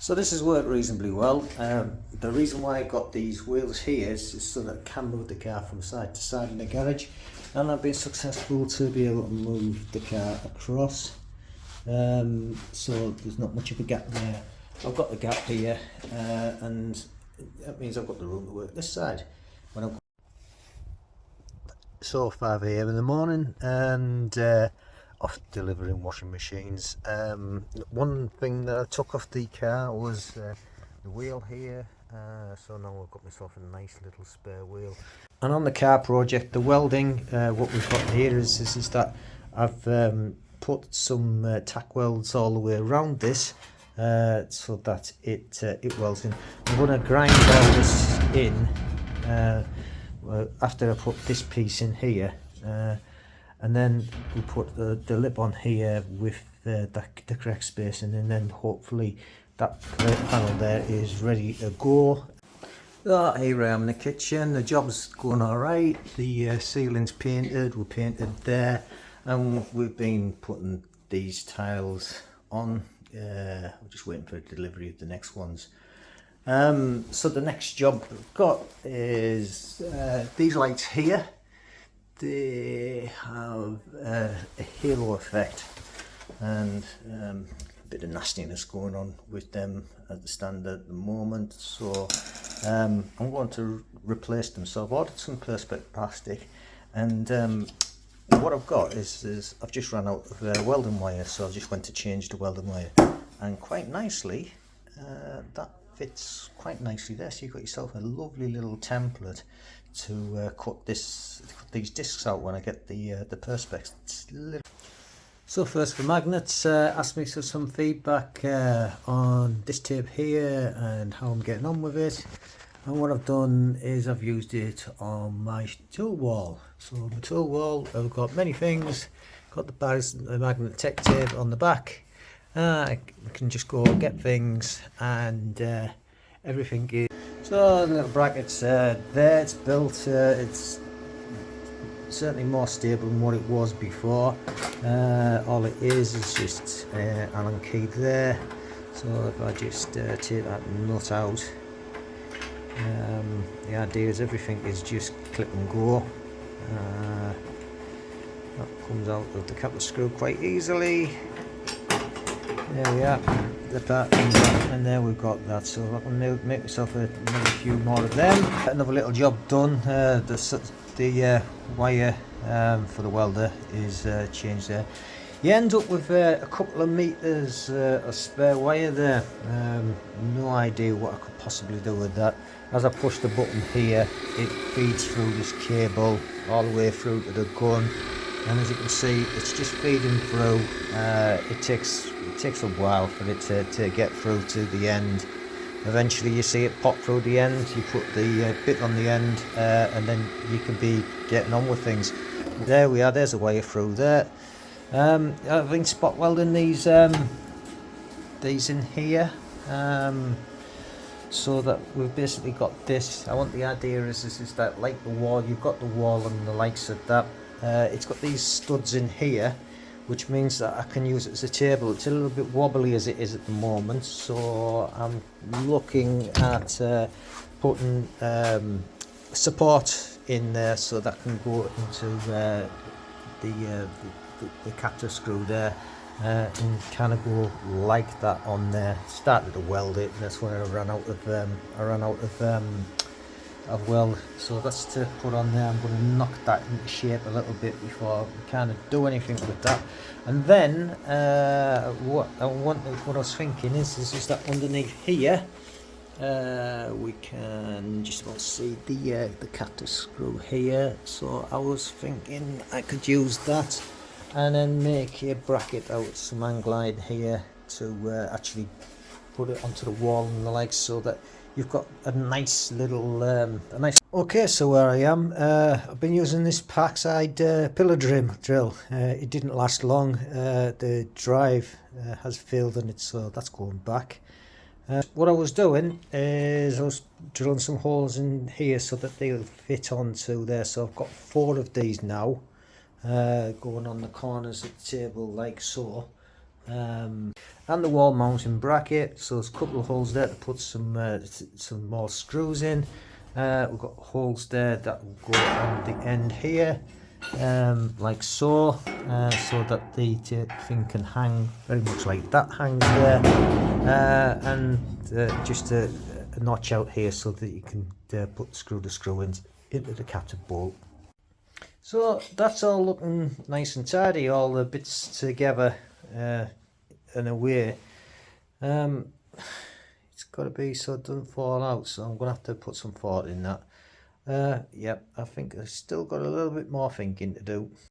So this has worked reasonably well. The reason why I got these wheels here is so that I can move the car from side to side in the garage, and I've been successful to be able to move the car across. So there's not much of a gap there. I've got the gap here, and that means I've got the room to work this side. When I'm so 5 a.m. in the morning and off delivering washing machines. One thing that I took off the car was the wheel here, so now I've got myself a nice little spare wheel. And on the car project, the welding, what we've got here is that I've put some tack welds all the way around this, so that it welds in. I'm going to grind all this in after I put this piece in here, and then we put the lip on here with the correct spacing, and then hopefully that panel there is ready to go. So here I am in the kitchen. The job's going alright. The ceiling's painted, we're painted there, and we've been putting these tiles on. We're just waiting for delivery of the next ones. So the next job we've got is these lights here. They have a halo effect, and a bit of nastiness going on with them at the stand at the moment, so I'm going to replace them. So I've ordered some perspex plastic, and what I've got is I've just run out of welding wire, so I just went to change the welding wire, and quite nicely that fits quite nicely there. So you've got yourself a lovely little template to cut these discs out when I get the perspex. So first for magnets, asked me for some feedback on this tape here and how I'm getting on with it. And what I've done is I've used it on my tool wall. So my tool wall, I've got many things. Got the magnet tech tape on the back. I can just go get things, and everything is. So the little brackets there, it's built. It's certainly more stable than what it was before. All it is just Allen key there. So if I just take that nut out, the idea is everything is just clip and go. That comes out of the cap screw quite easily. There we are, the part comes out, and there we've got that. So I can make myself another few more of them. Another little job done. The wire for the welder is changed there. You end up with a couple of meters of spare wire there. No idea what I could possibly do with that. As I push the button here, it feeds through this cable all the way through to the gun, and as you can see, it's just feeding through. It takes a while for it to get through to the end. Eventually you see it pop through the end, you put the bit on the end, and then you can be getting on with things. There we are, there's a wire through there. I've been spot welding these in here, so that we've basically got this. I want the idea is that, like the wall, you've got the wall and the likes of that. It's got these studs in here, which means that I can use it as a table. It's a little bit wobbly as it is at the moment, so I'm looking at putting support in there so that can go into the captor screw there, and kind of go like that on there. Started to weld it, and that's when I ran out of weld, so that's to put on there. I'm going to knock that into shape a little bit before we kind of do anything with that. And then what I was thinking is that underneath here we can just about see the captor screw here, so I was thinking I could use that and then make a bracket out of some Anglide here to actually put it onto the wall and the legs, so that you've got a nice little Okay, so where I am, I've been using this Parkside pillar drill. It didn't last long. The drive has failed in it, so that's going back. What I was doing is I was drilling some holes in here so that they'll fit onto there. So I've got 4 of these now, going on the corners of the table like so. and the wall mounting bracket. So there's a couple of holes there to put some more screws in. We've got holes there that will go on the end here, like so, so that the thing can hang very much like that hangs there, and just a notch out here so that you can put the screw into the captive bolt. So that's all looking nice and tidy, all the bits together in a way. It's got to be so it doesn't fall out, so I'm going to have to put some thought in that. Yep, I think I've still got a little bit more thinking to do.